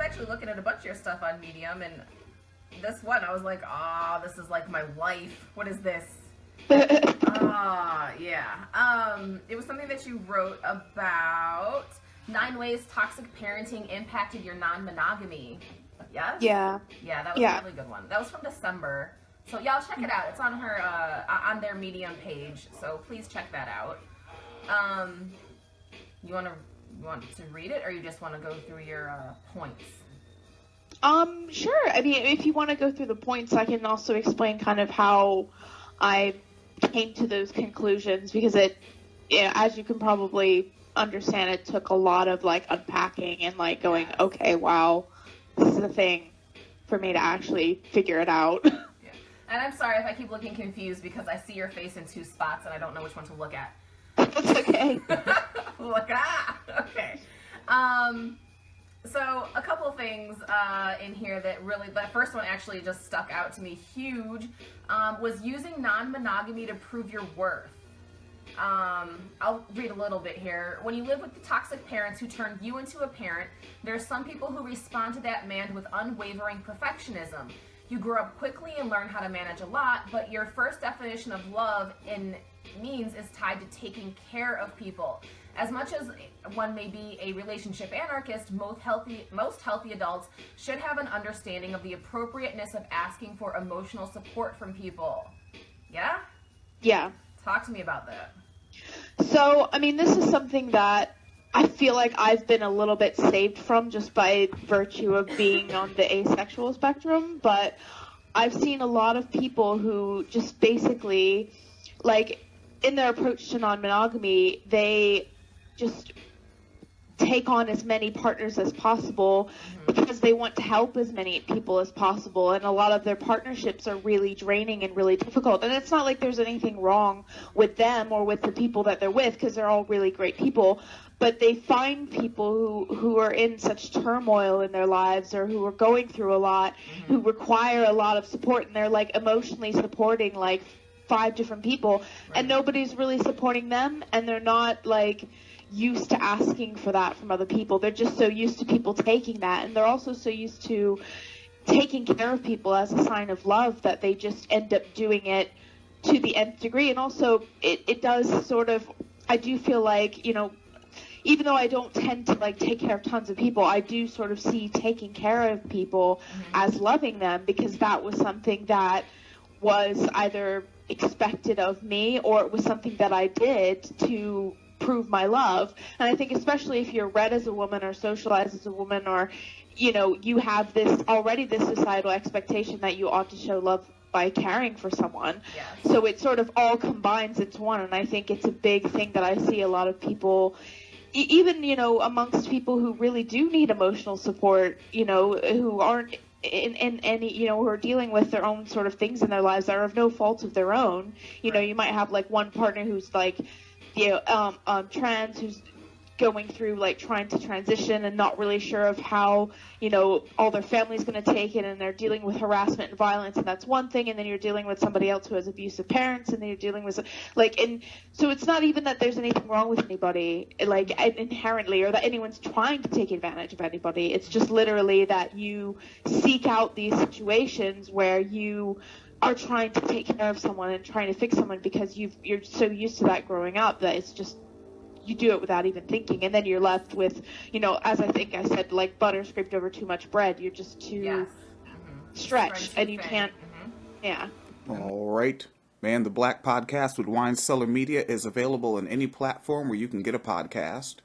actually looking at a bunch of your stuff on Medium, and this one, I was like, this is like my life. What is this? Yeah. It was something that you wrote about 9 ways toxic parenting impacted your non-monogamy. Yes? Yeah. Yeah, that was a really good one. That was from December. So y'all check it out. It's on her on their Medium page. So please check that out. You want to read it, or you just want to go through your points? Sure. I mean, if you want to go through the points, I can also explain kind of how I came to those conclusions, because as you can probably understand, it took a lot of like unpacking and like going, okay, wow, this is a thing for me to actually figure it out. Yeah. And I'm sorry if I keep looking confused, because I see your face in 2 spots and I don't know which one to look at. That's okay. Okay. So a couple things in here that really, that first one actually just stuck out to me huge, was using non-monogamy to prove your worth. I'll read a little bit here. When you live with the toxic parents who turned you into a parent, there are some people who respond to that man with unwavering perfectionism. You grow up quickly and learn how to manage a lot, but your first definition of love means is tied to taking care of people. As much as one may be a relationship anarchist, most healthy adults should have an understanding of the appropriateness of asking for emotional support from people. Yeah? Yeah. Talk to me about that. So, I mean, this is something that I feel like I've been a little bit saved from just by virtue of being on the asexual spectrum, but I've seen a lot of people who just basically, like, in their approach to non-monogamy, they just take on as many partners as possible because they want to help as many people as possible, and a lot of their partnerships are really draining and really difficult. And it's not like there's anything wrong with them or with the people that they're with, because they're all really great people, but they find people who are in such turmoil in their lives, or who are going through a lot, who require a lot of support, and they're like emotionally supporting like 5 different people, and nobody's really supporting them, and they're not like used to asking for that from other people. They're just so used to people taking that, and they're also so used to taking care of people as a sign of love that they just end up doing it to the nth degree. And also it does sort of, I do feel like, you know, even though I don't tend to like take care of tons of people, I do sort of see taking care of people as loving them, because that was something that was either expected of me, or it was something that I did to prove my love. And I think especially if you're read as a woman or socialized as a woman, or, you know, you have this societal expectation that you ought to show love by caring for someone. Yes. So it sort of all combines into one, and I think it's a big thing that I see a lot of people, even, you know, amongst people who really do need emotional support, you know, who aren't in any, you know, who are dealing with their own sort of things in their lives that are of no fault of their own. You know, you might have like one partner who's like, you know, trans, who's going through like trying to transition and not really sure of how, you know, all their family's going to take it, and they're dealing with harassment and violence, and that's one thing. And then you're dealing with somebody else who has abusive parents, and then you're dealing with like, and so it's not even that there's anything wrong with anybody like inherently, or that anyone's trying to take advantage of anybody. It's just literally that you seek out these situations where you are trying to take care of someone and trying to fix someone, because you're so used to that growing up that it's just, you do it without even thinking, and then you're left with, you know, as I think I said, like butter scraped over too much bread. You're just too stretched, and you can't. Yeah. All right, man. The Black Podcast with Wine Cellar Media is available on any platform where you can get a podcast.